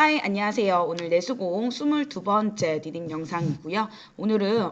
하이, 안녕하세요. 오늘 내수공 22번째 디딤 영상이고요. 오늘은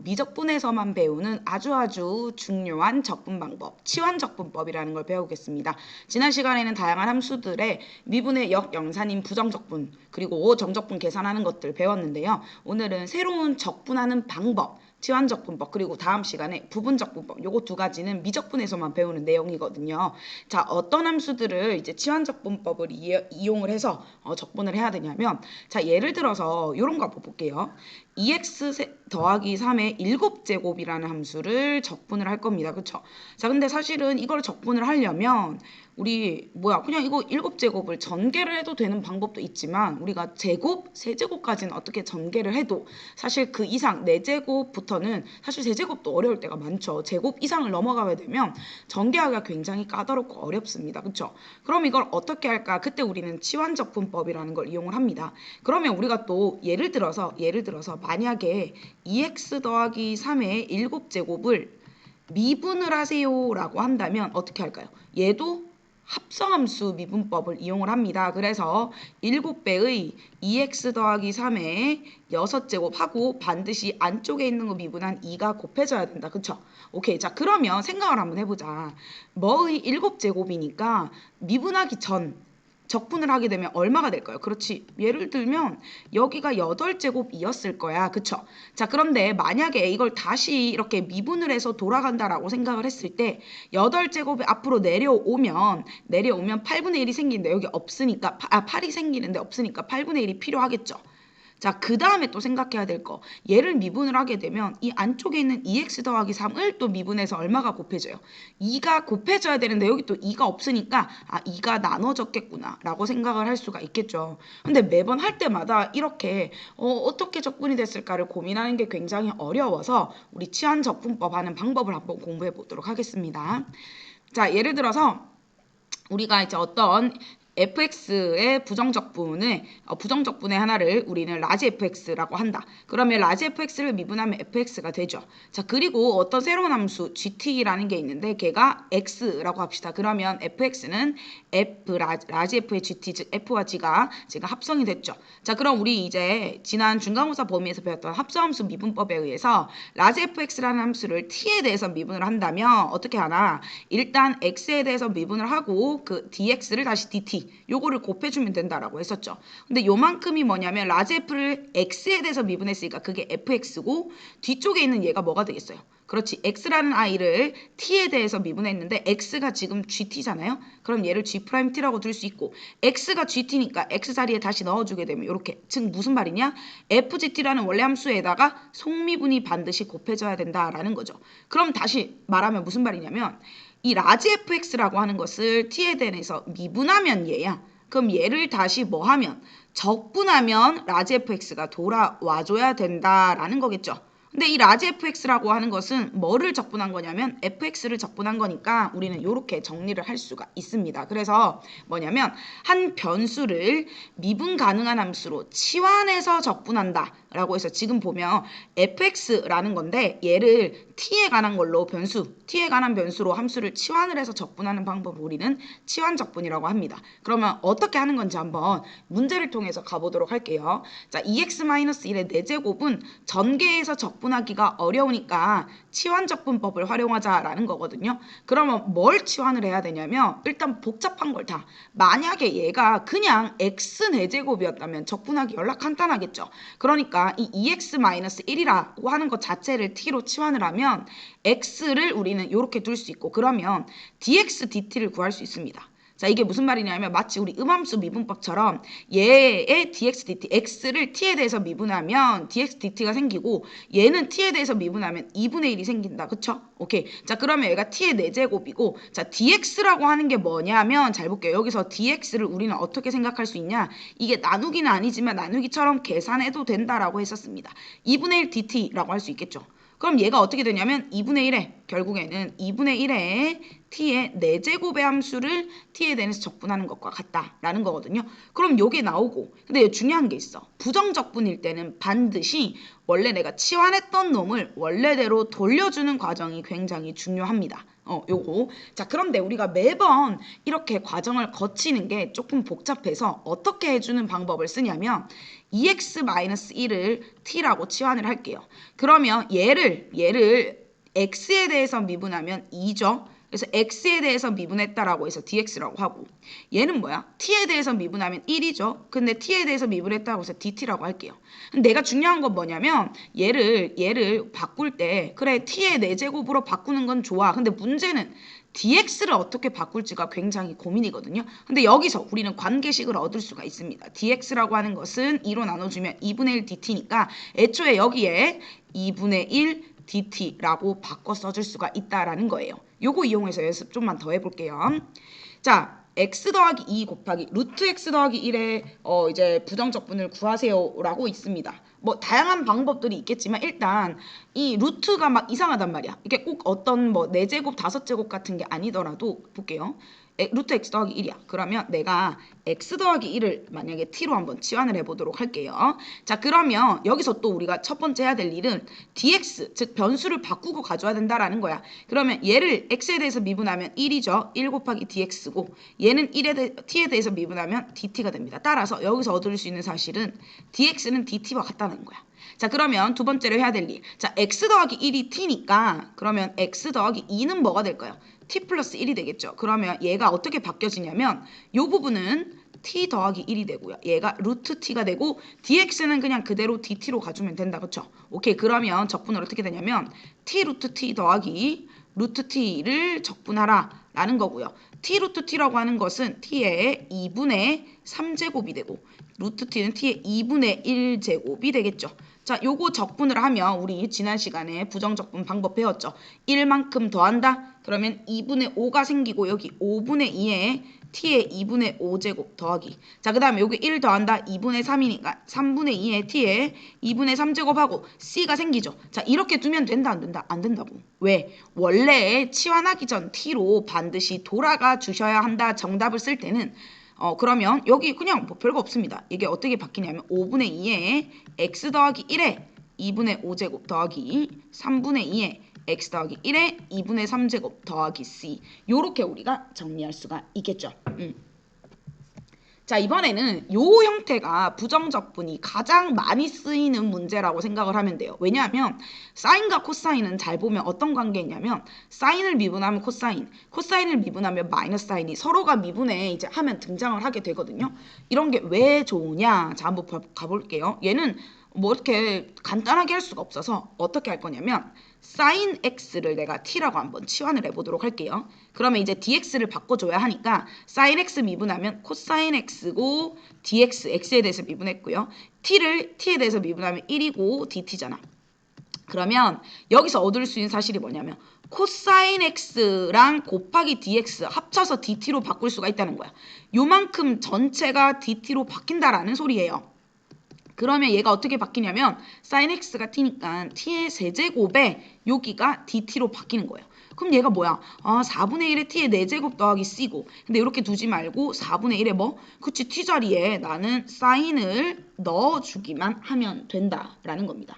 미적분에서만 배우는 아주 중요한 적분 방법, 치환적분법이라는 걸 배우겠습니다. 지난 시간에는 다양한 함수들의 미분의 역영산인 부정적분, 그리고 정적분 계산하는 것들 배웠는데요. 오늘은 새로운 적분하는 방법, 치환적분법, 그리고 다음 시간에 부분적분법, 요거 두 가지는 미적분에서만 배우는 내용이거든요. 자, 어떤 함수들을 이제 치환적분법을 이용을 해서 적분을 해야 되냐면, 자, 예를 들어서 이런 거 한번 볼게요. 2x 더하기 3의 7제곱이라는 함수를 적분을 할 겁니다. 그쵸? 자, 근데 사실은 이걸 적분을 하려면 그냥 이거 7제곱을 전개를 해도 되는 방법도 있지만, 우리가 제곱, 세제곱까지는 어떻게 전개를 해도 사실 그 이상 4제곱부터는 사실 세제곱도 어려울 때가 많죠. 제곱 이상을 넘어가게 되면 전개하기가 굉장히 까다롭고 어렵습니다. 그렇죠? 그럼 이걸 어떻게 할까? 그때 우리는 치환적분법이라는 걸 이용을 합니다. 그러면 우리가 또 예를 들어서 만약에 2x 더하기 3의 7제곱을 미분을 하세요라고 한다면 어떻게 할까요? 얘도 합성함수 미분법을 이용을 합니다. 그래서 7배의 2x 더하기 3의 6제곱하고 반드시 안쪽에 있는 거 미분한 2가 곱해져야 된다. 그쵸? 오케이. 자, 그러면 생각을 한번 해보자. 뭐의 7제곱이니까 미분하기 전 적분을 하게 되면 얼마가 될까요? 그렇지. 예를 들면 여기가 8제곱이었을 거야. 그쵸? 자, 그런데 만약에 이걸 다시 이렇게 미분을 해서 돌아간다라고 생각을 했을 때 8제곱이 앞으로 내려오면 8분의 1이 생기는데 여기 없으니까 8이 생기는데 없으니까 8분의 1이 필요하겠죠. 자, 그 다음에 또 생각해야 될 거. 얘를 미분을 하게 되면 이 안쪽에 있는 2x 더하기 3을 또 미분해서 얼마가 곱해져요? 2가 곱해져야 되는데 여기 또 2가 없으니까 2가 나눠졌겠구나 라고 생각을 할 수가 있겠죠. 근데 매번 할 때마다 이렇게 어떻게 적분이 됐을까를 고민하는 게 굉장히 어려워서 우리 치환적분법 하는 방법을 한번 공부해 보도록 하겠습니다. 자, 예를 들어서 우리가 이제 어떤 fx의 부정적분의 하나를 우리는 라지 fx라고 한다. 그러면 라지 fx를 미분하면 fx가 되죠. 자, 그리고 어떤 새로운 함수 gt라는 게 있는데 걔가 x라고 합시다. 그러면 fx는 라지 f의 gt, 즉 f와 g가 지금 합성이 됐죠. 자, 그럼 우리 이제 지난 중간고사 범위에서 배웠던 합성함수 미분법에 의해서 라지 fx라는 함수를 t에 대해서 미분을 한다면 어떻게 하나? 일단 x에 대해서 미분을 하고 그 dx를 다시 dt 요거를 곱해주면 된다라고 했었죠. 근데 요만큼이 뭐냐면 라지 f를 x에 대해서 미분했으니까 그게 fx고 뒤쪽에 있는 얘가 뭐가 되겠어요? 그렇지. x라는 아이를 t에 대해서 미분했는데 x가 지금 gt잖아요. 그럼 얘를 g't라고 둘 수 있고 x가 gt니까 x 자리에 다시 넣어주게 되면 이렇게. 즉 무슨 말이냐? fgt라는 원래 함수에다가 속미분이 반드시 곱해져야 된다라는 거죠. 그럼 다시 말하면 무슨 말이냐면 이 라지 fx라고 하는 것을 t에 대해서 미분하면 얘야. 그럼 얘를 다시 뭐 하면? 적분하면 라지 fx가 돌아와줘야 된다라는 거겠죠. 근데 이 라지 fx라고 하는 것은 뭐를 적분한 거냐면 fx를 적분한 거니까 우리는 이렇게 정리를 할 수가 있습니다. 그래서 뭐냐면 한 변수를 미분 가능한 함수로 치환해서 적분한다 라고 해서 지금 보면 fx라는 건데 얘를 t에 관한 걸로 t에 관한 변수로 함수를 치환을 해서 적분하는 방법을 우리는 치환적분이라고 합니다. 그러면 어떻게 하는 건지 한번 문제를 통해서 가보도록 할게요. 자, 2x-1의 4제곱은 전개해서 적분하기가 어려우니까 치환적분법을 활용하자라는 거거든요. 그러면 뭘 치환을 해야 되냐면 일단 복잡한 걸 다. 만약에 얘가 그냥 x 4제곱이었다면 적분하기 연락 간단하겠죠. 그러니까 이 2x-1이라고 하는 것 자체를 t로 치환을 하면 x를 우리는 이렇게 둘 수 있고 그러면 dx dt를 구할 수 있습니다. 자, 이게 무슨 말이냐면 마치 우리 음함수 미분법처럼 얘의 dx dt, x를 t에 대해서 미분하면 dx dt가 생기고 얘는 t에 대해서 미분하면 2분의 1이 생긴다. 그쵸? 오케이. 자, 그러면 얘가 t의 4제곱이고 자, dx라고 하는 게 뭐냐면 잘 볼게요. 여기서 dx를 우리는 어떻게 생각할 수 있냐? 이게 나누기는 아니지만 나누기처럼 계산해도 된다라고 했었습니다. 2분의 1 dt라고 할 수 있겠죠. 그럼 얘가 어떻게 되냐면 2분의 1에 결국에는 2분의 1의 t의 4제곱의 함수를 t에 대해서 적분하는 것과 같다라는 거거든요. 그럼 요게 나오고, 근데 중요한 게 있어. 부정적분일 때는 반드시 원래 내가 치환했던 놈을 원래대로 돌려주는 과정이 굉장히 중요합니다. 요거. 자, 그런데 우리가 매번 이렇게 과정을 거치는 게 조금 복잡해서 어떻게 해주는 방법을 쓰냐면 2x-1을 t라고 치환을 할게요. 그러면 얘를 x에 대해서 미분하면 2죠. 그래서 x에 대해서 미분했다라고 해서 dx라고 하고, 얘는 뭐야? t에 대해서 미분하면 1이죠. 근데 t에 대해서 미분했다고 해서 dt라고 할게요. 내가 중요한 건 뭐냐면 얘를 바꿀 때 그래 t의 4제곱으로 바꾸는 건 좋아. 근데 문제는 dx를 어떻게 바꿀지가 굉장히 고민이거든요. 근데 여기서 우리는 관계식을 얻을 수가 있습니다. dx라고 하는 것은 2로 나눠주면 2분의 1 dt니까 애초에 여기에 2분의 1 dt라고 바꿔 써줄 수가 있다라는 거예요. 요거 이용해서 연습 좀만 더 해볼게요. 자, x 더하기 2 곱하기 루트 x 더하기 1의 이제 부정적분을 구하세요라고 있습니다. 뭐 다양한 방법들이 있겠지만 일단 이 루트가 막 이상하단 말이야. 이게 꼭 어떤 뭐 4제곱, 5제곱 같은 게 아니더라도 볼게요. 루트 x 더하기 1이야. 그러면 내가 x 더하기 1을 만약에 t로 한번 치환을 해보도록 할게요. 자, 그러면 여기서 또 우리가 첫 번째 해야 될 일은 dx, 즉 변수를 바꾸고 가져야 된다라는 거야. 그러면 얘를 x에 대해서 미분하면 1이죠. 1 곱하기 dx고 얘는 t에 대해서 미분하면 dt가 됩니다. 따라서 여기서 얻을 수 있는 사실은 dx는 dt와 같다는 거야. 자, 그러면 두 번째로 해야 될 일. 자, x 더하기 1이 t니까 그러면 x 더하기 2는 뭐가 될까요? t 플러스 1이 되겠죠. 그러면 얘가 어떻게 바뀌어지냐면 이 부분은 t 더하기 1이 되고요. 얘가 루트 t가 되고 dx는 그냥 그대로 dt로 가주면 된다. 그렇죠? 오케이. 그러면 적분을 어떻게 되냐면 t 루트 t 더하기 루트 t를 적분하라 라는 거고요. t 루트 t라고 하는 것은 t의 2분의 3제곱이 되고 루트 t는 t의 2분의 1제곱이 되겠죠. 자, 요거 적분을 하면 우리 지난 시간에 부정적분 방법 배웠죠. 1만큼 더한다? 그러면 2분의 5가 생기고 여기 5분의 2에 t의 2분의 5제곱 더하기. 자, 그 다음에 여기 1 더한다? 2분의 3이니까 3분의 2에 t의 2분의 3제곱하고 c가 생기죠. 자, 이렇게 두면 된다 안 된다? 안 된다고. 왜? 원래 치환하기 전 t로 반드시 돌아가 주셔야 한다 정답을 쓸 때는 그러면 여기 그냥 뭐 별거 없습니다. 이게 어떻게 바뀌냐면 5분의 2에 x 더하기 1에 2분의 5제곱 더하기 3분의 2에 x 더하기 1에 2분의 3제곱 더하기 c 요렇게 우리가 정리할 수가 있겠죠. 자, 이번에는 요 형태가 부정적분이 가장 많이 쓰이는 문제라고 생각을 하면 돼요. 왜냐하면 사인과 코사인은 잘 보면 어떤 관계냐면 사인을 미분하면 코사인, 코사인을 미분하면 마이너스 사인이 서로가 미분에 이제 하면 등장을 하게 되거든요. 이런 게 왜 좋으냐? 자, 한번 가볼게요. 얘는 뭐 이렇게 간단하게 할 수가 없어서 어떻게 할 거냐면 sin x를 내가 t라고 한번 치환을 해보도록 할게요. 그러면 이제 dx를 바꿔줘야 하니까 sin x 미분하면 cosine x고 dx, x에 대해서 미분했고요. t를 t에 대해서 미분하면 1이고 dt잖아. 그러면 여기서 얻을 수 있는 사실이 뭐냐면 cosine x랑 곱하기 dx 합쳐서 dt로 바꿀 수가 있다는 거야. 요만큼 전체가 dt로 바뀐다라는 소리예요. 그러면 얘가 어떻게 바뀌냐면 sin x가 t니까 t의 세제곱에 여기가 dt로 바뀌는 거예요. 그럼 얘가 뭐야? 4분의 1에 t의 4제곱 더하기 c고 근데 이렇게 두지 말고 4분의 1에 뭐? 그치, t 자리에 나는 sign을 넣어주기만 하면 된다라는 겁니다.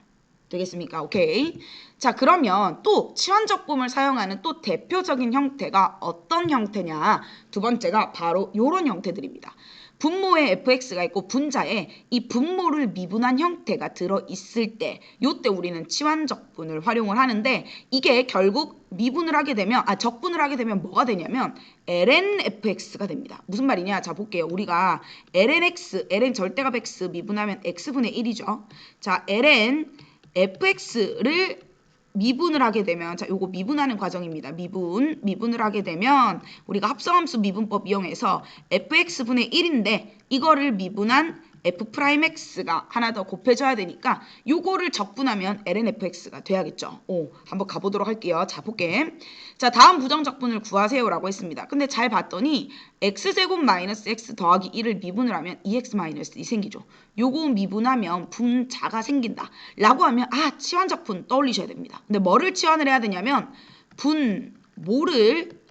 되겠습니까? 오케이. 자, 그러면 또 치환적분을 사용하는 또 대표적인 형태가 어떤 형태냐? 두 번째가 바로 이런 형태들입니다. 분모에 fx가 있고 분자에 이 분모를 미분한 형태가 들어있을 때 요때 우리는 치환적분을 활용을 하는데 이게 결국 미분을 하게 되면 적분을 하게 되면 뭐가 되냐면 ln fx가 됩니다. 무슨 말이냐? 자, 볼게요. 우리가 ln x, ln 절대값 x 미분하면 x분의 1이죠. 자, ln fx를 미분을 하게 되면 자, 요거 미분하는 과정입니다. 미분을 하게 되면 우리가 합성함수 미분법 이용해서 fx분의 1인데 이거를 미분한 f'x가 하나 더 곱해줘야 되니까 요거를 적분하면 ln fx가 돼야겠죠. 한번 가보도록 할게요. 자, 볼게. 자, 다음 부정적분을 구하세요라고 했습니다. 근데 잘 봤더니 x제곱 마이너스 x 더하기 1을 미분을 하면 2x 마이너스 2 생기죠. 요거 미분하면 분자가 생긴다 라고 하면 치환적분 떠올리셔야 됩니다. 근데 뭐를 치환을 해야 되냐면 분모를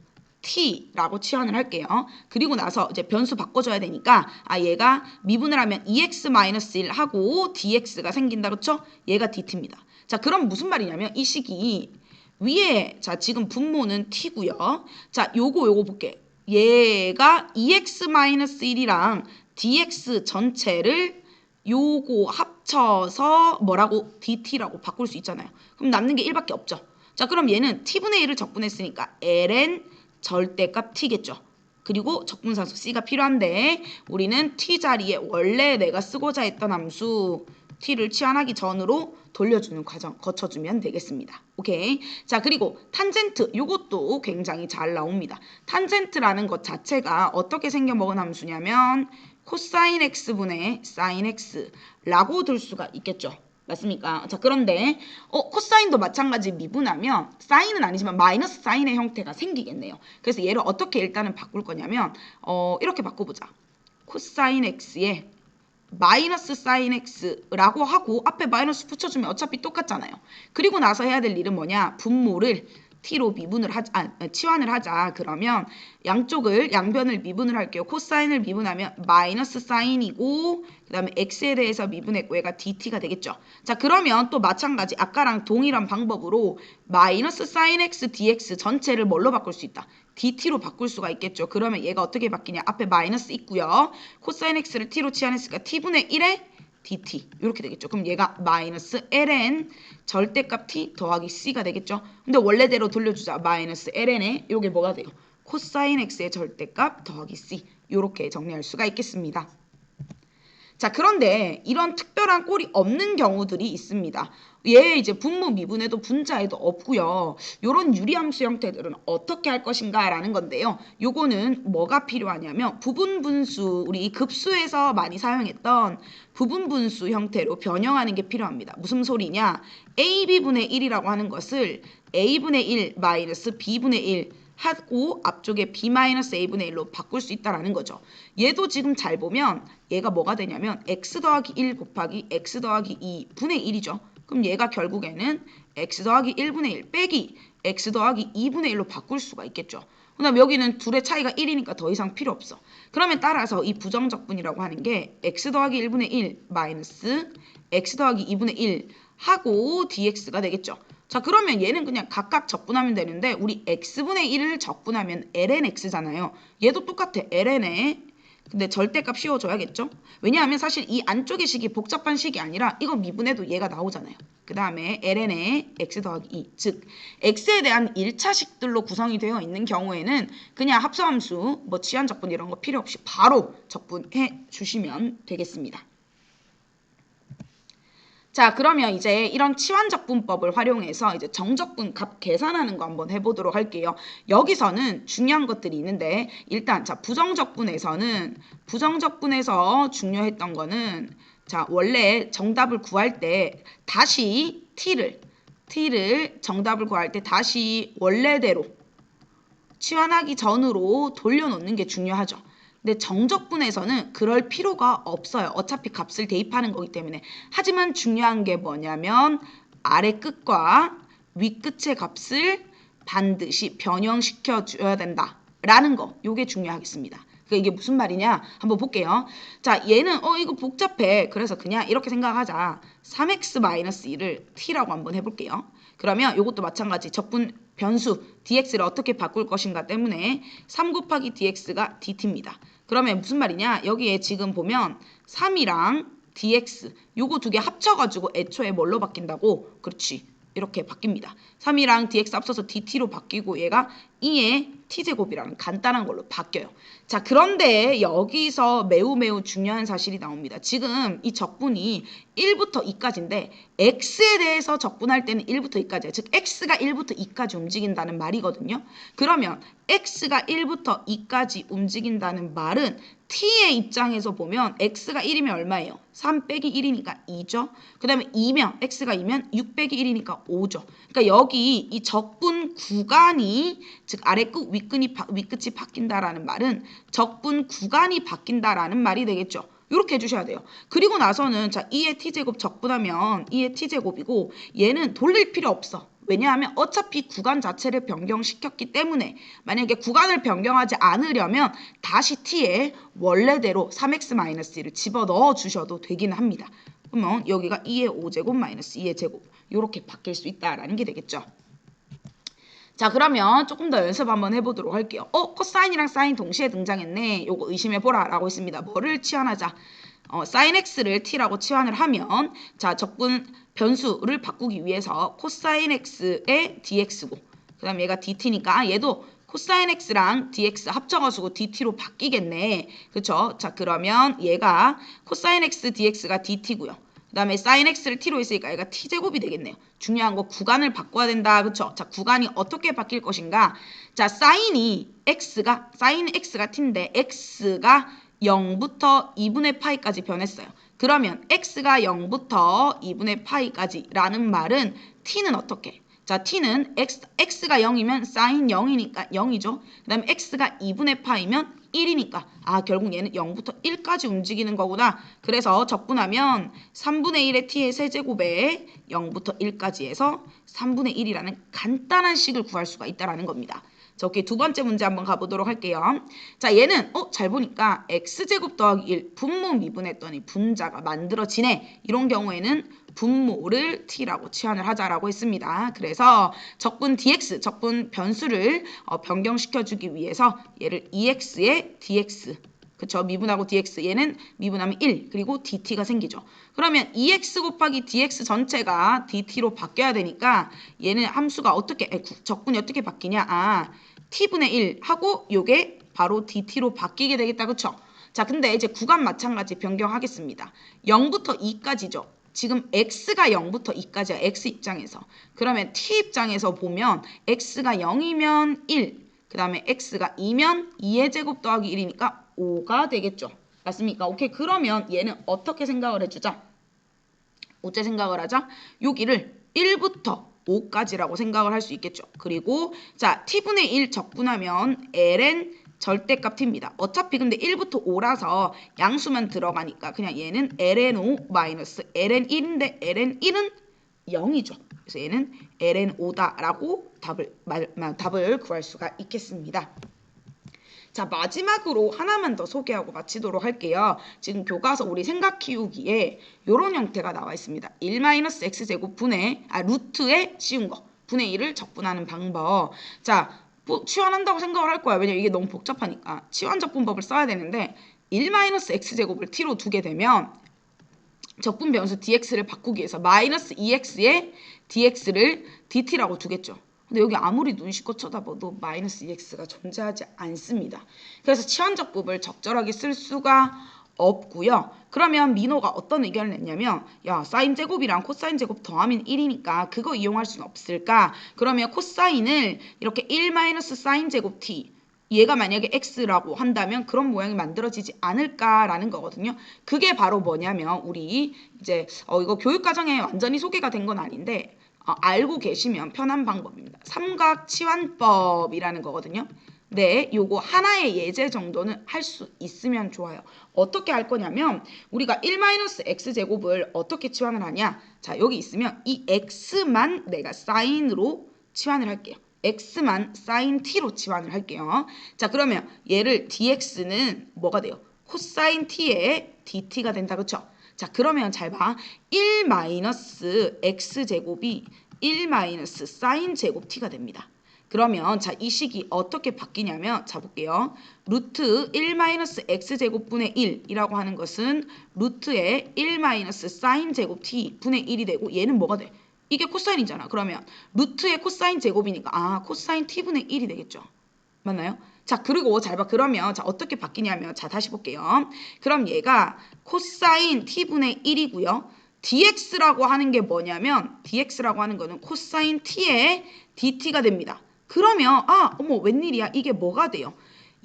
t라고 치환을 할게요. 그리고 나서 이제 변수 바꿔줘야 되니까 얘가 미분을 하면 2x-1 하고 dx가 생긴다. 그렇죠? 얘가 dt입니다. 자, 그럼 무슨 말이냐면 이 식이 위에 자 지금 분모는 t고요. 자, 요거 볼게. 얘가 2x-1이랑 dx 전체를 요거 합쳐서 뭐라고? dt라고 바꿀 수 있잖아요. 그럼 남는 게 1밖에 없죠. 자, 그럼 얘는 t분의 1을 적분했으니까 ln 절대값 t겠죠. 그리고 적분산수 c가 필요한데 우리는 t 자리에 원래 내가 쓰고자 했던 함수 t를 치환하기 전으로 돌려주는 과정 거쳐주면 되겠습니다. 오케이. 자, 그리고 탄젠트 요것도 굉장히 잘 나옵니다. 탄젠트라는 것 자체가 어떻게 생겨먹은 함수냐면 코사인 x분의 사인 x라고 들 수가 있겠죠. 맞습니까? 자, 그런데 코사인도 마찬가지 미분하면 사인은 아니지만 마이너스 사인의 형태가 생기겠네요. 그래서 얘를 어떻게 일단은 바꿀 거냐면 이렇게 바꿔보자. 코사인 x에 마이너스 사인 x라고 하고 앞에 마이너스 붙여주면 어차피 똑같잖아요. 그리고 나서 해야 될 일은 뭐냐? 분모를 t로 미분을 하자, 치환을 하자. 그러면 양변을 미분을 할게요. 코사인을 미분하면 마이너스 사인이고 그 다음에 x에 대해서 미분했고 얘가 dt가 되겠죠. 자, 그러면 또 마찬가지 아까랑 동일한 방법으로 마이너스 사인 x dx 전체를 뭘로 바꿀 수 있다? dt로 바꿀 수가 있겠죠. 그러면 얘가 어떻게 바뀌냐? 앞에 마이너스 있고요. 코사인 x를 t로 치환했으니까 t분의 1에 dt 이렇게 되겠죠. 그럼 얘가 마이너스 ln 절대값 t 더하기 c가 되겠죠. 근데 원래대로 돌려주자. 마이너스 ln에 이게 뭐가 돼요? 코사인 x의 절대값 더하기 c 이렇게 정리할 수가 있겠습니다. 자, 그런데 이런 특별한 꼴이 없는 경우들이 있습니다. 얘 이제 분모 미분에도 분자에도 없고요. 이런 유리함수 형태들은 어떻게 할 것인가 라는 건데요. 요거는 뭐가 필요하냐면 부분분수, 우리 급수에서 많이 사용했던 부분분수 형태로 변형하는 게 필요합니다. 무슨 소리냐? ab분의 1이라고 하는 것을 a분의 1 마이너스 b분의 1 하고 앞쪽에 b-a분의 1로 바꿀 수 있다라는 거죠. 얘도 지금 잘 보면 얘가 뭐가 되냐면 x 더하기 1 곱하기 x 더하기 2분의 1이죠. 그럼 얘가 결국에는 x 더하기 1분의 1 빼기 x 더하기 2분의 1로 바꿀 수가 있겠죠. 그 다음 여기는 둘의 차이가 1이니까 더 이상 필요 없어. 그러면 따라서 이 부정적분이라고 하는 게 x 더하기 1분의 1 마이너스 x 더하기 2분의 1 하고 dx가 되겠죠. 자, 그러면 얘는 그냥 각각 적분하면 되는데 우리 x분의 1을 적분하면 ln x잖아요. 얘도 똑같아. ln에 근데 절대값 씌워줘야겠죠. 왜냐하면 사실 이 안쪽의 식이 복잡한 식이 아니라 이거 미분해도 얘가 나오잖아요. 그 다음에 ln에 x 더하기 2, 즉 x에 대한 1차식들로 구성이 되어 있는 경우에는 그냥 합성함수, 뭐 치환적분 이런 거 필요 없이 바로 적분해 주시면 되겠습니다. 자, 그러면 이제 이런 치환적분법을 활용해서 이제 정적분 값 계산하는 거 한번 해보도록 할게요. 여기서는 중요한 것들이 있는데 일단 자 부정적분에서 중요했던 거는 자 원래 정답을 구할 때 다시 t를 정답을 구할 때 다시 원래대로 치환하기 전으로 돌려놓는 게 중요하죠. 근데 정적분에서는 그럴 필요가 없어요. 어차피 값을 대입하는 거기 때문에. 하지만 중요한 게 뭐냐면 아래 끝과 위 끝의 값을 반드시 변형시켜 줘야 된다라는 거. 요게 중요하겠습니다. 그러니까 이게 무슨 말이냐? 한번 볼게요. 자, 얘는 이거 복잡해. 그래서 그냥 이렇게 생각하자. 3x-1을 t라고 한번 해볼게요. 그러면 이것도 마찬가지 적분 변수 dx를 어떻게 바꿀 것인가 때문에 3 곱하기 dx가 dt입니다. 그러면 무슨 말이냐? 여기에 지금 보면 3이랑 dx 요거 두 개 합쳐가지고 애초에 뭘로 바뀐다고? 그렇지. 이렇게 바뀝니다. 3이랑 dx 합쳐서 dt로 바뀌고 얘가 2의 t제곱이라는 간단한 걸로 바뀌어요. 자, 그런데 여기서 매우 중요한 사실이 나옵니다. 지금 이 적분이 1부터 2까지인데 x에 대해서 적분할 때는 1부터 2까지예요. 즉 x가 1부터 2까지 움직인다는 말이거든요. 그러면 x가 1부터 2까지 움직인다는 말은 t의 입장에서 보면 x가 1이면 얼마예요? 3 빼기 1이니까 2죠. 그 다음에 2면 x가 2면 6 빼기 1이니까 5죠. 그러니까 여기 이 적분 구간이 즉 아래 끝 윗끝이 바뀐다라는 말은 적분 구간이 바뀐다라는 말이 되겠죠. 이렇게 해주셔야 돼요. 그리고 나서는 자 2의 t제곱 적분하면 2의 t제곱이고 얘는 돌릴 필요 없어. 왜냐하면 어차피 구간 자체를 변경시켰기 때문에 만약에 구간을 변경하지 않으려면 다시 t에 원래대로 3x-1을 집어넣어 주셔도 되기는 합니다. 그러면 여기가 2의 5제곱 마이너스 2의 제곱 이렇게 바뀔 수 있다라는 게 되겠죠. 자, 그러면 조금 더 연습 한번 해보도록 할게요. 코사인이랑 사인 동시에 등장했네. 요거 의심해보라 라고 했습니다. 뭐를 치환하자? 사인 x를 t라고 치환을 하면 자, 적분 변수를 바꾸기 위해서 코사인 x의 dx고 그 다음에 얘가 dt니까 얘도 코사인 x랑 dx 합쳐가지고 dt로 바뀌겠네. 그쵸? 자, 그러면 얘가 코사인 x dx가 dt고요. 그 다음에 사인 x를 t로 했으니까 얘가 t제곱이 되겠네요. 중요한 거 구간을 바꿔야 된다. 그쵸? 자, 구간이 어떻게 바뀔 것인가? 자, 사인 x가 t인데 x가 0부터 2분의 파이까지 변했어요. 그러면 x가 0부터 2분의 파이까지 라는 말은 t는 어떻게? 자, t는 x가 0이면 사인 0이니까 0이죠. 그 다음에 x가 2분의 파이면 1이니까 결국 얘는 0부터 1까지 움직이는 거구나. 그래서 적분하면 3분의 1의 t의 세제곱에 0부터 1까지 해서 3분의 1이라는 간단한 식을 구할 수가 있다는 겁니다. 자, 오케이. 두 번째 문제 한번 가보도록 할게요. 자, 얘는 잘 보니까 x제곱 더하기 1 분모 미분했더니 분자가 만들어지네. 이런 경우에는 분모를 t라고 치환을 하자라고 했습니다. 그래서 적분 dx, 적분 변수를 변경시켜주기 위해서 얘를 2x의 dx, 그쵸? 미분하고 dx, 얘는 미분하면 1, 그리고 dt가 생기죠. 그러면 2x 곱하기 dx 전체가 dt로 바뀌어야 되니까 얘는 함수가 적분이 어떻게 바뀌냐? t분의 1 하고 요게 바로 dt로 바뀌게 되겠다. 그쵸? 자, 근데 이제 구간 마찬가지 변경하겠습니다. 0부터 2까지죠. 지금 x가 0부터 2까지야. x 입장에서. 그러면 t 입장에서 보면 x가 0이면 1, 그 다음에 x가 2면 2의 제곱 더하기 1이니까 5가 되겠죠. 맞습니까? 오케이. 그러면 얘는 어떻게 생각을 해주자? 어째 생각을 하자? 여기를 1부터 5까지라고 생각을 할 수 있겠죠. 그리고 자, t분의 1 적분하면 ln 절대값 t입니다. 어차피 근데 1부터 5라서 양수만 들어가니까 그냥 얘는 ln5 마이너스 ln1인데 ln1은 0이죠. 그래서 얘는 ln5다라고 답을 구할 수가 있겠습니다. 자, 마지막으로 하나만 더 소개하고 마치도록 할게요. 지금 교과서 우리 생각 키우기에 이런 형태가 나와 있습니다. 1-x제곱 분의 루트에 씌운 거 분의 1을 적분하는 방법. 자, 치환한다고 생각을 할 거야. 왜냐면 이게 너무 복잡하니까. 치환적분법을 써야 되는데 1-x제곱을 t로 두게 되면 적분 변수 dx를 바꾸기 위해서 마이너스 2x의 dx를 dt라고 두겠죠. 근데 여기 아무리 눈시껏 쳐다봐도 마이너스 2x가 존재하지 않습니다. 그래서 치환적법을 적절하게 쓸 수가 없고요. 그러면 민호가 어떤 의견을 냈냐면 야, 사인 제곱이랑 코사인 제곱 더하면 1이니까 그거 이용할 수는 없을까? 그러면 코사인을 이렇게 1-사인 제곱 t 얘가 만약에 x라고 한다면 그런 모양이 만들어지지 않을까라는 거거든요. 그게 바로 뭐냐면 우리 이제 이거 교육과정에 완전히 소개가 된 건 아닌데 알고 계시면 편한 방법입니다. 삼각치환법이라는 거거든요. 네, 요거 하나의 예제 정도는 할 수 있으면 좋아요. 어떻게 할 거냐면 우리가 1-x제곱을 어떻게 치환을 하냐? 자, 여기 있으면 이 x만 내가 사인으로 치환을 할게요. x만 사인 t로 치환을 할게요. 자, 그러면 얘를 dx는 뭐가 돼요? 코사인 t의 dt가 된다. 그쵸? 자, 그러면 잘 봐. 1-x제곱이 1-사인 제곱 t가 됩니다. 그러면 자, 이 식이 어떻게 바뀌냐면 자, 볼게요. 루트 1-x제곱분의 1이라고 하는 것은 루트의 1-사인 제곱 t 분의 1이 되고 얘는 뭐가 돼? 이게 코사인이잖아. 그러면 루트의 코사인 제곱이니까 코사인 t분의 1이 되겠죠. 맞나요? 자, 그리고 잘 봐. 그러면 자, 어떻게 바뀌냐면 자, 다시 볼게요. 그럼 얘가 코사인 t분의 1이고요. dx라고 하는 게 뭐냐면 dx라고 하는 거는 코사인 t의 dt가 됩니다. 그러면 어머 웬일이야. 이게 뭐가 돼요?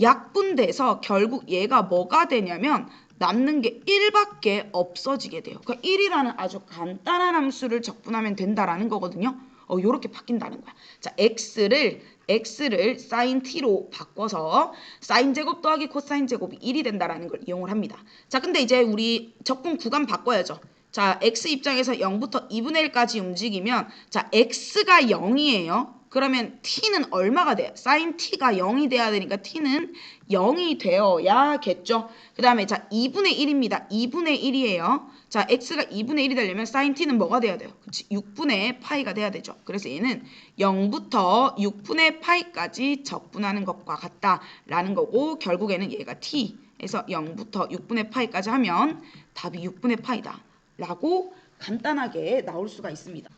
약분돼서 결국 얘가 뭐가 되냐면 남는 게 1밖에 없어지게 돼요. 그러니까 1이라는 아주 간단한 함수를 적분하면 된다라는 거거든요. 요렇게 바뀐다는 거야. 자, x를 사인 t로 바꿔서 사인 제곱 더하기 코사인 제곱이 1이 된다라는 걸 이용을 합니다. 자, 근데 이제 우리 적분 구간 바꿔야죠. 자, x 입장에서 0부터 2분의 1까지 움직이면 자, x가 0이에요. 그러면 t는 얼마가 돼요? sin t가 0이 돼야 되니까 t는 0이 되어야겠죠. 그 다음에 자 2분의 1입니다. 2분의 1이에요. 자 x가 2분의 1이 되려면 sin t는 뭐가 돼야 돼요? 그치? 6분의 파이가 돼야 되죠. 그래서 얘는 0부터 6분의 파이까지 적분하는 것과 같다라는 거고 결국에는 얘가 t에서 0부터 6분의 파이까지 하면 답이 6분의 파이다 라고 간단하게 나올 수가 있습니다.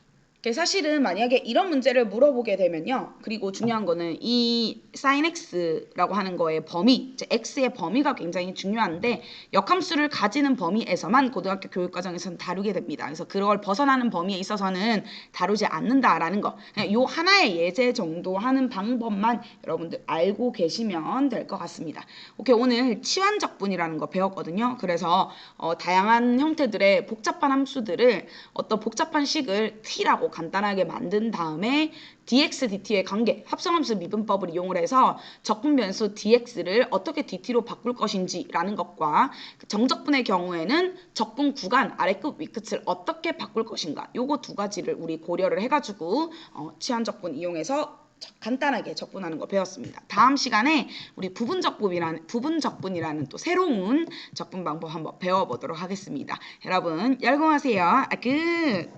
사실은 만약에 이런 문제를 물어보게 되면요. 그리고 중요한 거는 이 sin x라고 하는 거의 범위, x의 범위가 굉장히 중요한데 역함수를 가지는 범위에서만 고등학교 교육과정에서는 다루게 됩니다. 그래서 그걸 벗어나는 범위에 있어서는 다루지 않는다라는 거. 그냥 요 하나의 예제 정도 하는 방법만 여러분들 알고 계시면 될 것 같습니다. 오케이, 오늘 치환적분이라는 거 배웠거든요. 그래서 다양한 형태들의 복잡한 함수들을 어떤 복잡한 식을 t라고 간단하게 만든 다음에 dx, dt의 관계, 합성함수 미분법을 이용을 해서 적분 변수 dx를 어떻게 dt로 바꿀 것인지라는 것과 정적분의 경우에는 적분 구간, 아래끝, 위끝을 어떻게 바꿀 것인가 요거 두 가지를 우리 고려를 해가지고 치환적분 이용해서 간단하게 적분하는 거 배웠습니다. 다음 시간에 우리 부분적분이라는 또 새로운 적분 방법 한번 배워보도록 하겠습니다. 여러분 열공하세요. 끝.